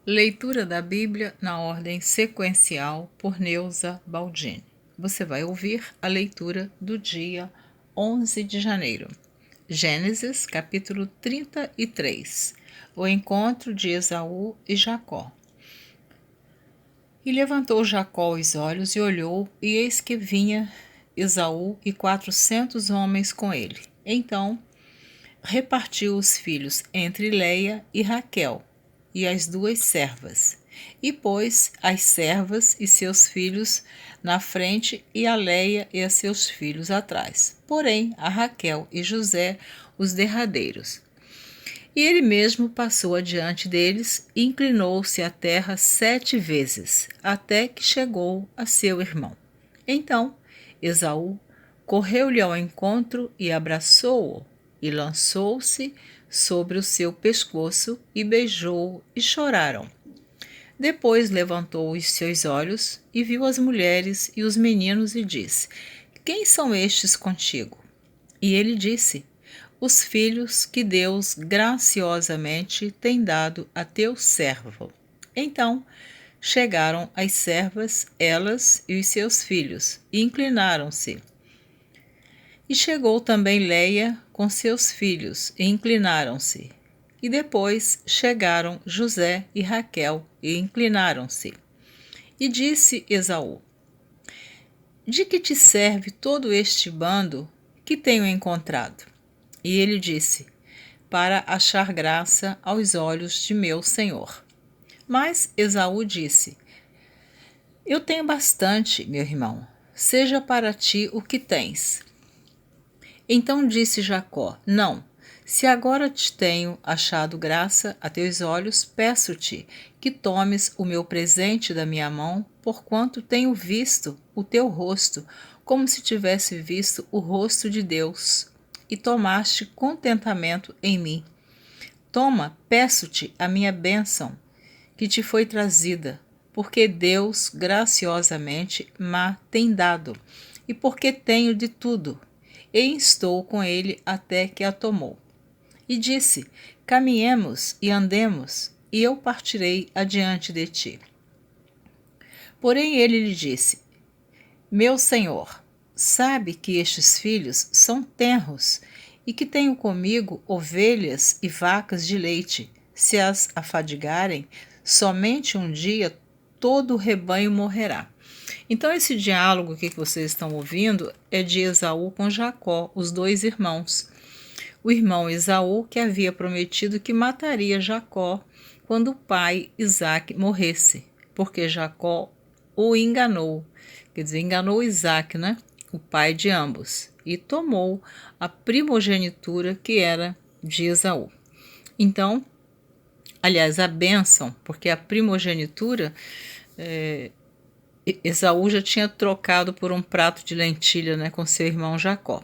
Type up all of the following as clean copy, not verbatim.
Leitura da Bíblia na ordem sequencial por Neuza Baldini. Você vai ouvir a leitura do dia 11 de janeiro. Gênesis, capítulo 33. O encontro de Esaú e Jacó. E levantou Jacó os olhos e olhou, e eis que vinha Esaú e 400 homens com ele. Então repartiu os filhos entre Leia e Raquel, e as duas servas, e pôs as servas e seus filhos na frente, e a Leia e a seus filhos atrás, porém a Raquel e José os derradeiros. E ele mesmo passou adiante deles e inclinou-se à terra 7 vezes, até que chegou a seu irmão. Então Esaú correu-lhe ao encontro e abraçou-o, e lançou-se sobre o seu pescoço e beijou-o, e choraram. Depois levantou os seus olhos e viu as mulheres e os meninos e disse: Quem são estes contigo? E ele disse: Os filhos que Deus graciosamente tem dado a teu servo. Então chegaram as servas, elas e os seus filhos, e inclinaram-se. E chegou também Leia com seus filhos, e inclinaram-se. E depois chegaram José e Raquel, e inclinaram-se. E disse Esaú: De que te serve todo este bando que tenho encontrado? E ele disse: Para achar graça aos olhos de meu senhor. Mas Esaú disse: Eu tenho bastante, meu irmão, seja para ti o que tens. Então disse Jacó: Não, se agora te tenho achado graça a teus olhos, peço-te que tomes o meu presente da minha mão, porquanto tenho visto o teu rosto, como se tivesse visto o rosto de Deus, e tomaste contentamento em mim. Toma, peço-te, a minha bênção, que te foi trazida, porque Deus graciosamente m'a tem dado, e porque tenho de tudo, e estou com ele até que a tomou. E disse: Caminhemos e andemos, e eu partirei adiante de ti. Porém ele lhe disse: Meu senhor, sabe que estes filhos são tenros, e que tenho comigo ovelhas e vacas de leite. Se as afadigarem, somente um dia todo o rebanho morrerá. Então esse diálogo aqui que vocês estão ouvindo é de Esaú com Jacó, os dois irmãos. O irmão Esaú que havia prometido que mataria Jacó quando o pai Isaque morresse, porque Jacó o enganou, quer dizer, enganou Isaque, né? O pai de ambos, e tomou a primogenitura que era de Esaú. Então, aliás, a bênção, porque a primogenitura Esaú já tinha trocado por um prato de lentilha, né, com seu irmão Jacó.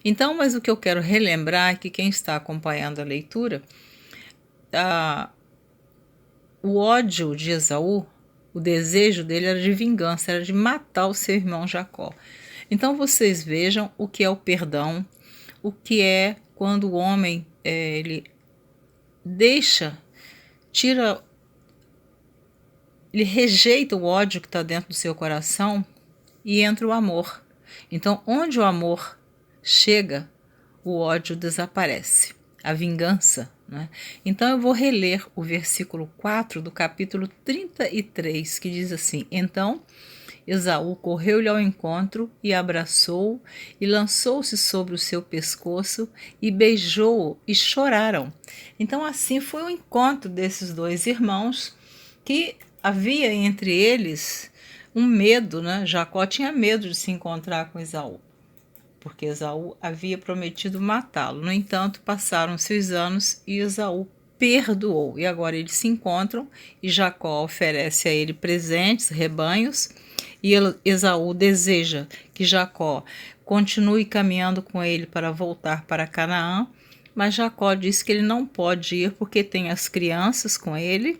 Então, mas o que eu quero relembrar é que quem está acompanhando a leitura, o ódio de Esaú, o desejo dele era de vingança, era de matar o seu irmão Jacó. Então vocês vejam o que é o perdão, o que é quando o homem ele ele rejeita o ódio que está dentro do seu coração e entra o amor. Então, onde o amor chega, o ódio desaparece, a vingança, né? Então eu vou reler o versículo 4 do capítulo 33, que diz assim: Então Esaú correu-lhe ao encontro e abraçou-o, e lançou-se sobre o seu pescoço e beijou-o, e choraram. Então assim foi o encontro desses dois irmãos, que havia entre eles um medo, né? Jacó tinha medo de se encontrar com Esaú, porque Esaú havia prometido matá-lo. No entanto, passaram-se os anos e Esaú perdoou. E agora eles se encontram e Jacó oferece a ele presentes, rebanhos, e Esaú deseja que Jacó continue caminhando com ele para voltar para Canaã, mas Jacó diz que ele não pode ir porque tem as crianças com ele,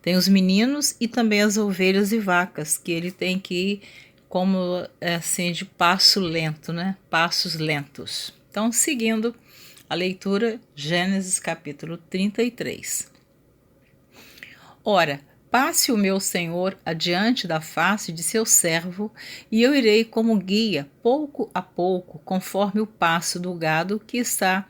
tem os meninos e também as ovelhas e vacas, que ele tem que ir como assim de passo lento, né? Passos lentos. Então, seguindo a leitura, Gênesis capítulo 33. Ora, passe o meu senhor adiante da face de seu servo, e eu irei como guia, pouco a pouco, conforme o passo do gado que está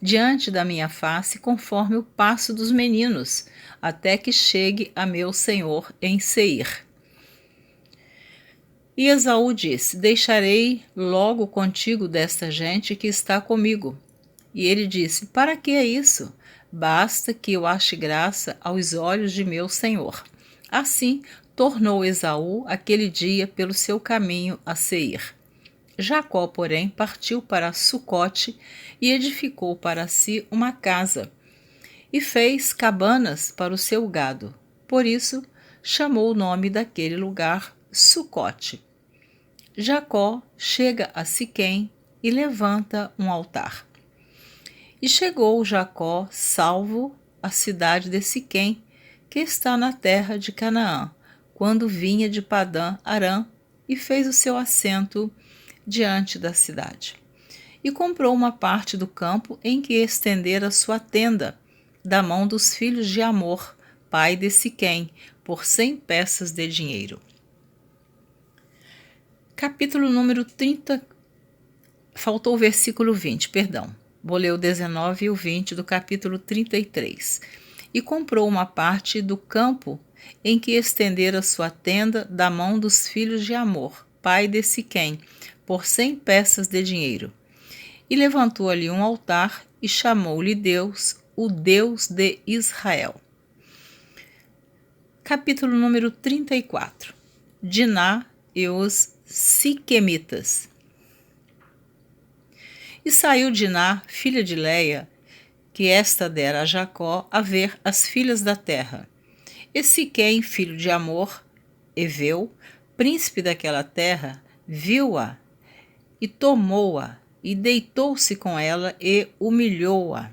diante da minha face, conforme o passo dos meninos, até que chegue a meu senhor em Seir. E Esaú disse: Deixarei logo contigo desta gente que está comigo. E ele disse: Para que é isso? Basta que eu ache graça aos olhos de meu senhor. Assim, tornou Esaú aquele dia pelo seu caminho a Seir. Jacó, porém, partiu para Sucote e edificou para si uma casa, e fez cabanas para o seu gado. Por isso, chamou o nome daquele lugar Sucote. Jacó chega a Siquém e levanta um altar. E chegou Jacó, salvo, à cidade de Siquém, que está na terra de Canaã, quando vinha de Padã Arã, e fez o seu assento diante da cidade. E comprou uma parte do campo em que estendera sua tenda, da mão dos filhos de Amor, pai de Siquém, por 100 peças de dinheiro. Capítulo número 30. Faltou o versículo 20, perdão. Vou ler o 19 e o 20 do capítulo 33. E comprou uma parte do campo em que estendera sua tenda da mão dos filhos de Amor, pai de Siquém, por 100 peças de dinheiro. E levantou ali um altar e chamou-lhe Deus, o Deus de Israel. Capítulo número 34. Diná e os Siquemitas. E saiu Diná, filha de Leia, que esta dera a Jacó, a ver as filhas da terra. E Siquém, filho de Amor, Eveu, príncipe daquela terra, viu-a e tomou-a, e deitou-se com ela e humilhou-a.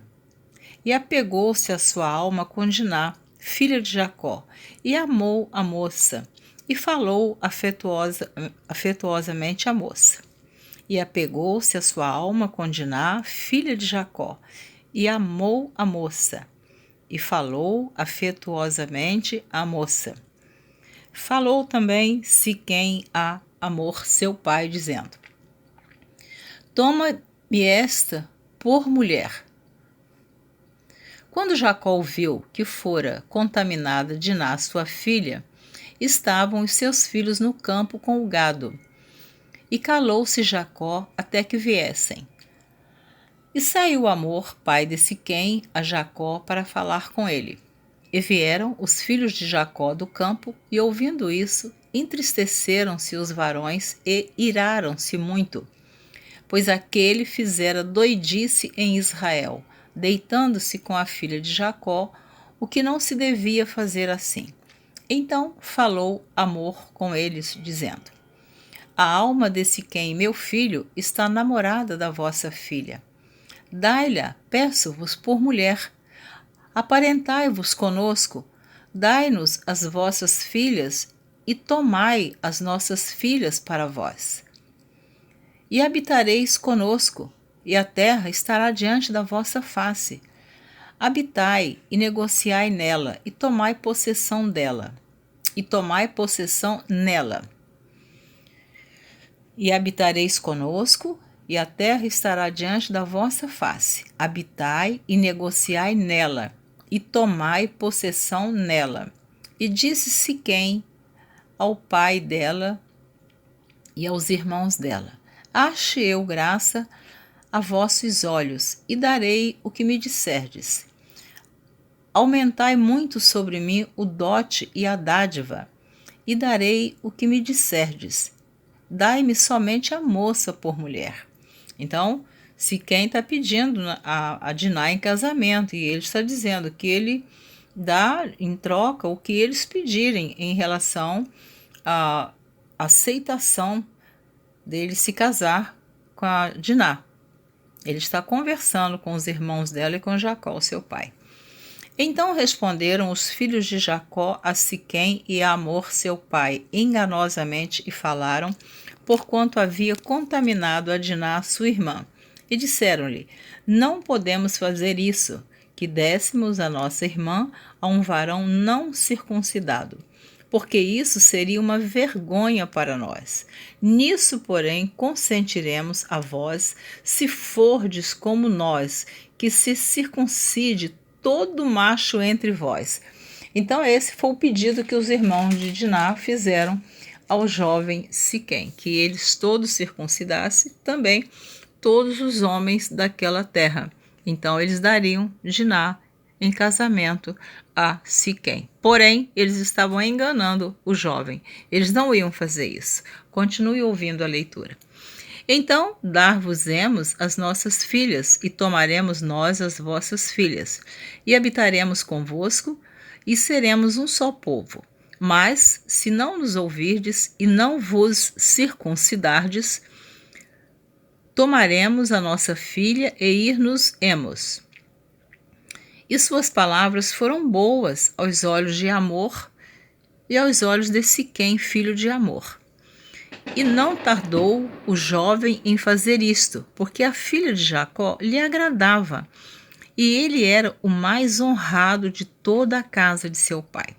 E apegou-se a sua alma com Diná, filha de Jacó, e amou a moça, e falou afetuosamente à moça. E apegou-se a sua alma com Diná, filha de Jacó, e amou a moça, e falou afetuosamente à moça. Falou também Siquém a Amor, seu pai, dizendo: Toma-me esta por mulher. Quando Jacó viu que fora contaminada Diná, sua filha, estavam os seus filhos no campo com o gado. E calou-se Jacó até que viessem. E saiu Amor, pai de Siquém, a Jacó para falar com ele. E vieram os filhos de Jacó do campo, e ouvindo isso, entristeceram-se os varões e iraram-se muito, pois aquele fizera doidice em Israel, deitando-se com a filha de Jacó, o que não se devia fazer assim. Então falou Amor com eles, dizendo: A alma de Siquém, meu filho, está namorada da vossa filha. Dai-lhe, peço-vos por mulher. Aparentai-vos conosco, dai-nos as vossas filhas e tomai as nossas filhas para vós. E habitareis conosco, e a terra estará diante da vossa face. Habitai e negociai nela, e tomai possessão dela, e tomai possessão nela. E habitareis conosco, e a terra estará diante da vossa face. Habitai e negociai nela, e tomai possessão nela. E disse Siquém ao pai dela e aos irmãos dela: Ache eu graça a vossos olhos, e darei o que me disserdes. Aumentai muito sobre mim o dote e a dádiva, e darei o que me disserdes. Dai-me somente a moça por mulher. Então, Siquém está pedindo a Diná em casamento, e ele está dizendo que ele dá em troca o que eles pedirem em relação à aceitação dele se casar com a Diná. Ele está conversando com os irmãos dela e com Jacó, seu pai. Então responderam os filhos de Jacó a Siquém e a Amor, seu pai, enganosamente, e falaram, porquanto havia contaminado a Diná, sua irmã. E disseram-lhe: Não podemos fazer isso, que dessemos a nossa irmã a um varão não circuncidado, porque isso seria uma vergonha para nós. Nisso, porém, consentiremos a vós, se fordes como nós, que se circuncide todo macho entre vós. Então, esse foi o pedido que os irmãos de Diná fizeram ao jovem Siquém, que eles todos circuncidassem também todos os homens daquela terra. Então, eles dariam Diná em casamento a Siquém. Porém, eles estavam enganando o jovem. Eles não iam fazer isso. Continue ouvindo a leitura. Então, dar-vos-emos as nossas filhas, e tomaremos nós as vossas filhas, e habitaremos convosco, e seremos um só povo. Mas, se não nos ouvirdes e não vos circuncidardes, tomaremos a nossa filha e ir-nos-emos. E suas palavras foram boas aos olhos de Amor e aos olhos de Siquém, filho de Amor. E não tardou o jovem em fazer isto, porque a filha de Jacó lhe agradava, e ele era o mais honrado de toda a casa de seu pai.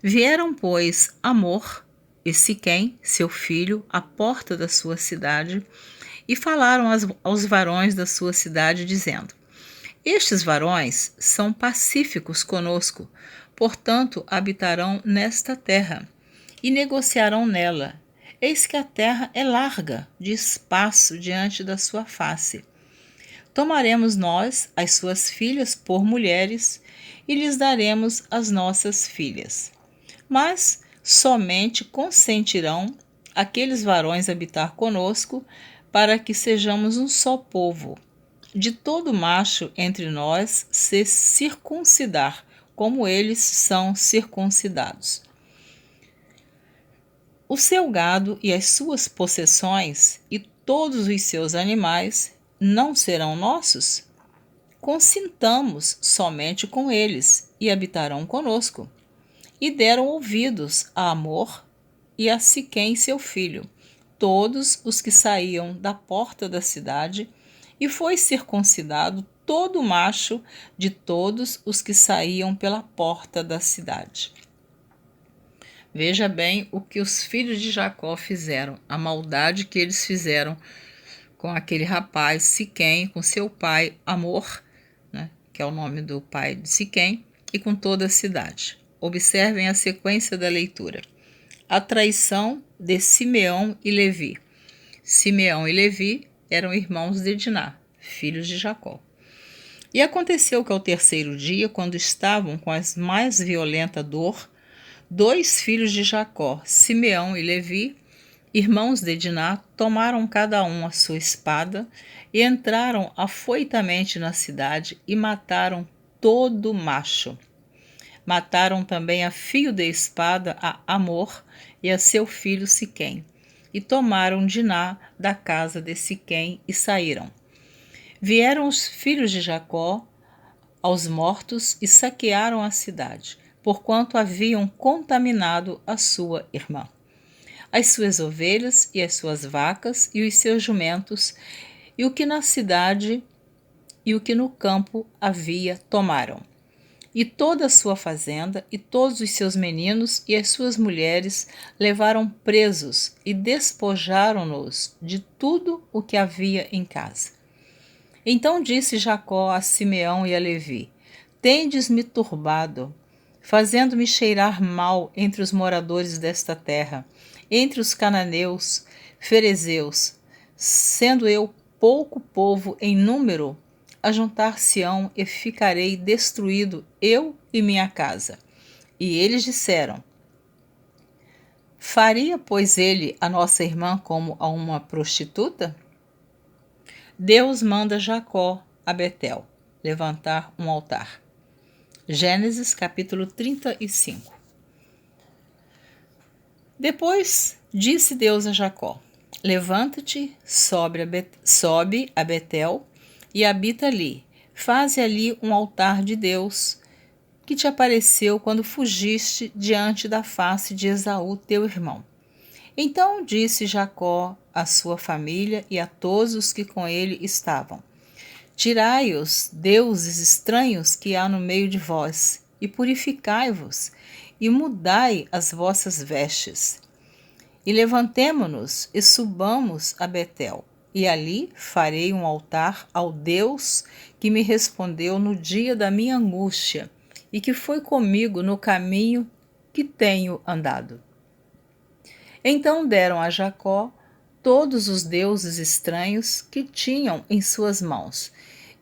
Vieram, pois, Amor e Siquém, seu filho, à porta da sua cidade, e falaram aos varões da sua cidade, dizendo: Estes varões são pacíficos conosco, portanto habitarão nesta terra, e negociarão nela. Eis que a terra é larga, de espaço diante da sua face. Tomaremos nós as suas filhas por mulheres, e lhes daremos as nossas filhas. Mas somente consentirão aqueles varões habitar conosco, para que sejamos um só povo. De todo macho entre nós se circuncidar, como eles são circuncidados. O seu gado e as suas possessões e todos os seus animais não serão nossos? Consintamos somente com eles e habitarão conosco. E deram ouvidos a Amor e a Siquém seu filho, todos os que saíam da porta da cidade, e foi circuncidado todo macho de todos os que saíam pela porta da cidade. Veja bem o que os filhos de Jacó fizeram, a maldade que eles fizeram com aquele rapaz Siquém, com seu pai Amor, né, que é o nome do pai de Siquém, e com toda a cidade. Observem a sequência da leitura. A traição de Simeão e Levi. Simeão e Levi eram irmãos de Diná, filhos de Jacó. E aconteceu que ao terceiro dia, quando estavam com a mais violenta dor, 2 filhos de Jacó, Simeão e Levi, irmãos de Diná, tomaram cada um a sua espada e entraram afoitamente na cidade e mataram todo macho. Mataram também a fio de espada a Amor e a seu filho Siquém, e tomaram Diná da casa de Siquém e saíram. Vieram os filhos de Jacó aos mortos e saquearam a cidade, porquanto haviam contaminado a sua irmã. As suas ovelhas e as suas vacas e os seus jumentos, e o que na cidade e o que no campo havia tomaram. E toda a sua fazenda, e todos os seus meninos e as suas mulheres levaram presos e despojaram-nos de tudo o que havia em casa. Então disse Jacó a Simeão e a Levi: Tendes-me turbado, fazendo-me cheirar mal entre os moradores desta terra, entre os cananeus, ferezeus, sendo eu pouco povo em número, ajuntar-se-ão e ficarei destruído, eu e minha casa. E eles disseram: Faria, pois, ele a nossa irmã como a uma prostituta? Deus manda Jacó a Betel levantar um altar. Gênesis capítulo 35. Depois disse Deus a Jacó: Levanta-te, sobe a Betel e habita ali. Faze ali um altar de Deus, que te apareceu quando fugiste diante da face de Esaú, teu irmão. Então disse Jacó à sua família e a todos os que com ele estavam: Tirai os deuses estranhos que há no meio de vós, e purificai-vos, e mudai as vossas vestes. E levantemo-nos e subamos a Betel, e ali farei um altar ao Deus que me respondeu no dia da minha angústia, e que foi comigo no caminho que tenho andado. Então deram a Jacó todos os deuses estranhos que tinham em suas mãos,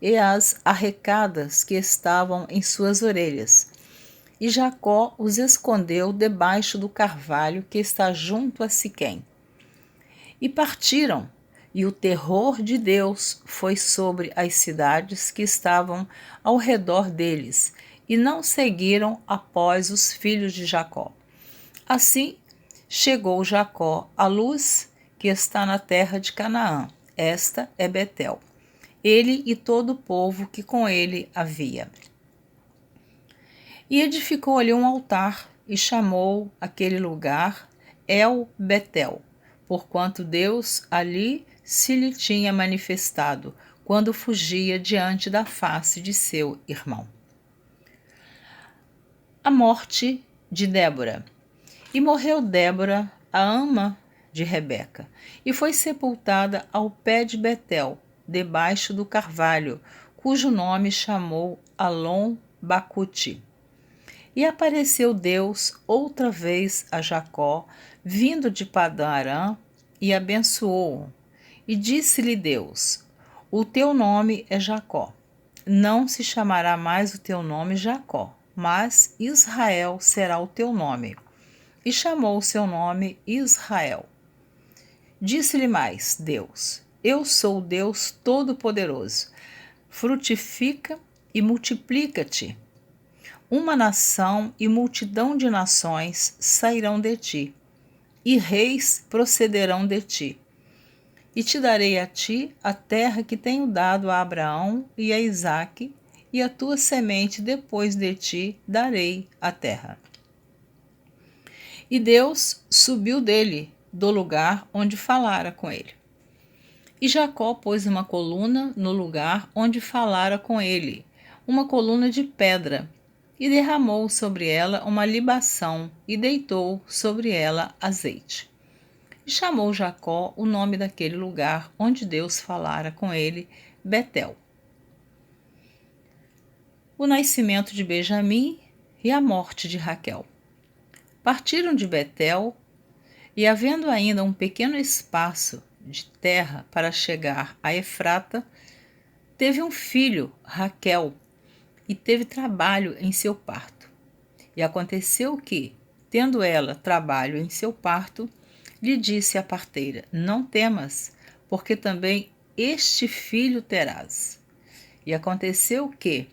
e as arrecadas que estavam em suas orelhas. E Jacó os escondeu debaixo do carvalho que está junto a Siquém. E partiram, e o terror de Deus foi sobre as cidades que estavam ao redor deles, e não seguiram após os filhos de Jacó. Assim chegou Jacó à luz que está na terra de Canaã. Esta é Betel, ele e todo o povo que com ele havia. E edificou ali um altar e chamou aquele lugar El Betel, porquanto Deus ali se lhe tinha manifestado quando fugia diante da face de seu irmão. A morte de Débora. E morreu Débora, a ama de Rebeca, e foi sepultada ao pé de Betel, debaixo do carvalho, cujo nome chamou Alon Bacute. E apareceu Deus outra vez a Jacó, vindo de Padã Arã, e abençoou-o. E disse-lhe Deus: o teu nome é Jacó. Não se chamará mais o teu nome Jacó, mas Israel será o teu nome. E chamou o seu nome Israel. Disse-lhe mais Deus: eu sou o Deus Todo-Poderoso. Frutifica e multiplica-te. Uma nação e multidão de nações sairão de ti, e reis procederão de ti. E te darei a ti a terra que tenho dado a Abraão e a Isaque, e a tua semente depois de ti darei a terra. E Deus subiu dele, do lugar onde falara com ele. E Jacó pôs uma coluna no lugar onde falara com ele, uma coluna de pedra, e derramou sobre ela uma libação, e deitou sobre ela azeite. E chamou Jacó o nome daquele lugar onde Deus falara com ele, Betel. O nascimento de Benjamim e a morte de Raquel. Partiram de Betel, e havendo ainda um pequeno espaço de terra para chegar a Efrata, teve um filho, Raquel, e teve trabalho em seu parto. E aconteceu que, tendo ela trabalho em seu parto, lhe disse a parteira: não temas, porque também este filho terás. E aconteceu que,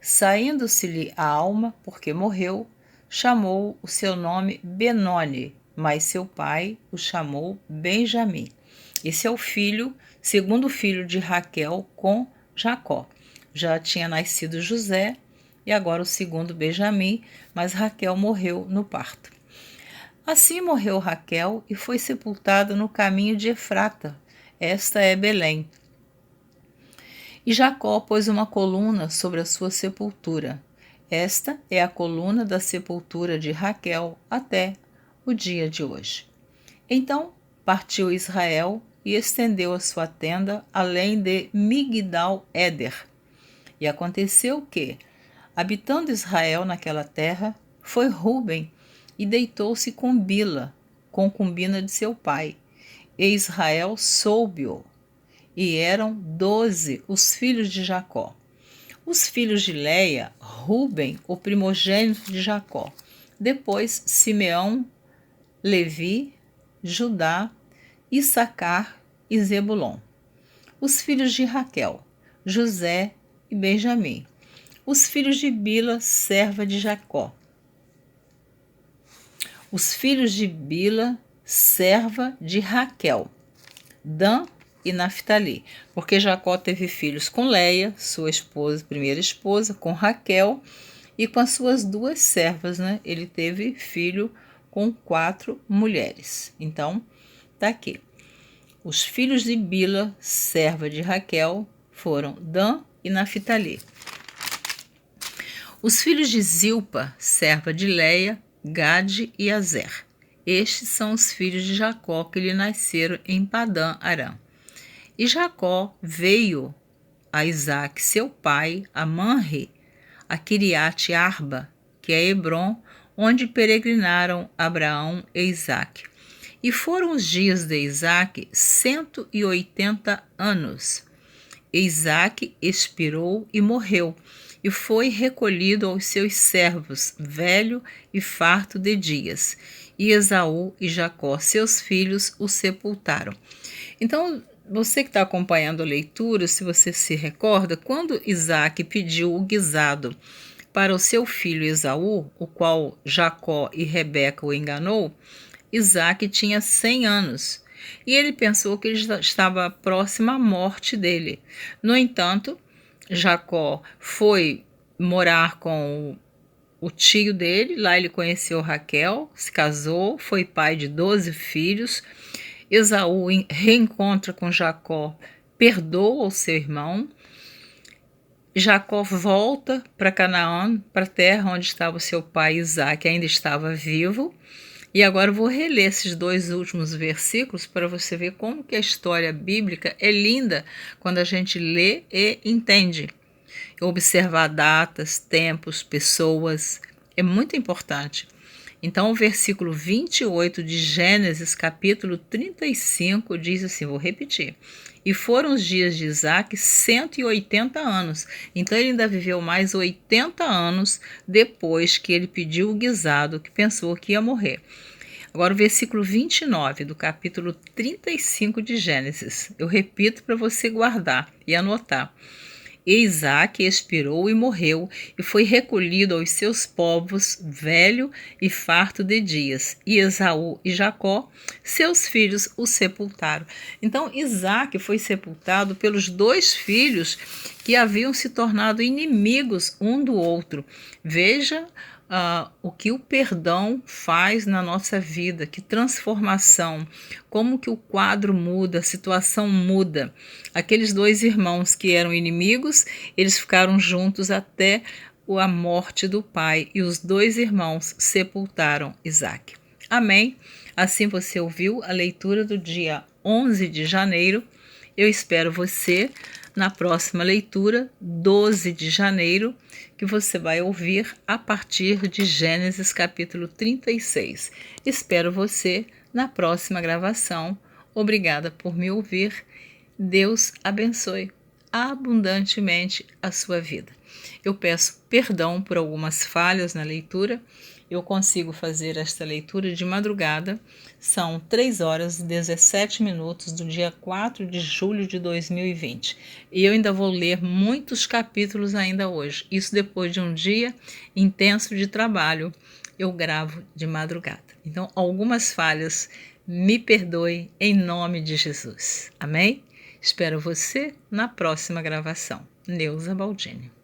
saindo-se-lhe a alma, porque morreu, chamou o seu nome Benoni, mas seu pai o chamou Benjamim. Esse é o filho, segundo filho de Raquel com Jacó. Já tinha nascido José e agora o segundo Benjamim, mas Raquel morreu no parto. Assim morreu Raquel e foi sepultada no caminho de Efrata. Esta é Belém. E Jacó pôs uma coluna sobre a sua sepultura. Esta é a coluna da sepultura de Raquel até o dia de hoje. Então partiu Israel e estendeu a sua tenda além de Migdal-Éder. E aconteceu que, habitando Israel naquela terra, foi Ruben e deitou-se com Bila, concubina de seu pai. E Israel soube-o. E eram 12 os filhos de Jacó. Os filhos de Leia, Ruben, o primogênito de Jacó. Depois Simeão, Levi, Judá, Issacar e Zebulon. Os filhos de Raquel, José e Benjamim. Os filhos de Bila, serva de Jacó. Os filhos de Bila, serva de Raquel, Dan e Naftali, porque Jacó teve filhos com Leia, sua esposa, primeira esposa, com Raquel e com as suas duas servas, né? Ele teve filho com 4 mulheres. Então, tá aqui. Os filhos de Bila, serva de Raquel, foram Dan e Naphtali. Os filhos de Zilpa, serva de Leia, Gade e Azer. Estes são os filhos de Jacó que lhe nasceram em Padã Arã. E Jacó veio a Isaque, seu pai, a Manre, a Quiriate Arba, que é Hebron, onde peregrinaram Abraão e Isaque. E foram os dias de Isaque 180 anos. E Isaque expirou e morreu, e foi recolhido aos seus servos, velho e farto de dias. E Esaú e Jacó, seus filhos, o sepultaram. Então, você que está acompanhando a leitura, se você se recorda, quando Isaque pediu o guisado para o seu filho Esaú, o qual Jacó e Rebeca o enganou, Isaque tinha 100 anos e ele pensou que ele estava próximo à morte dele. No entanto, Jacó foi morar com o tio dele, lá ele conheceu Raquel, se casou, foi pai de 12 filhos. Esaú reencontra com Jacó, perdoa o seu irmão. Jacó volta para Canaã, para a terra onde estava o seu pai Isaque, ainda estava vivo. E agora eu vou reler esses 2 últimos versículos para você ver como que a história bíblica é linda quando a gente lê e entende. Observar datas, tempos, pessoas, é muito importante. Então, o versículo 28 de Gênesis, capítulo 35, diz assim, vou repetir. E foram os dias de Isaque 180 anos. Então, ele ainda viveu mais 80 anos depois que ele pediu o guisado, que pensou que ia morrer. Agora, o versículo 29 do capítulo 35 de Gênesis. Eu repito para você guardar e anotar. E Isaque expirou e morreu, e foi recolhido aos seus povos, velho e farto de dias. E Esaú e Jacó, seus filhos, o sepultaram. Então, Isaque foi sepultado pelos 2 filhos que haviam se tornado inimigos um do outro. Veja o que o perdão faz na nossa vida, que transformação, como que o quadro muda, a situação muda. Aqueles 2 irmãos que eram inimigos, eles ficaram juntos até a morte do pai, e os 2 irmãos sepultaram Isaque. Amém? Assim você ouviu a leitura do dia 11 de janeiro. Eu espero você na próxima leitura, 12 de janeiro, que você vai ouvir a partir de Gênesis capítulo 36. Espero você na próxima gravação. Obrigada por me ouvir. Deus abençoe abundantemente a sua vida. Eu peço perdão por algumas falhas na leitura. Eu consigo fazer esta leitura de madrugada. São 3 horas e 17 minutos do dia 4 de julho de 2020. E eu ainda vou ler muitos capítulos ainda hoje. Isso depois de um dia intenso de trabalho. Eu gravo de madrugada. Então, algumas falhas, me perdoe em nome de Jesus. Amém? Espero você na próxima gravação. Neuza Baldini.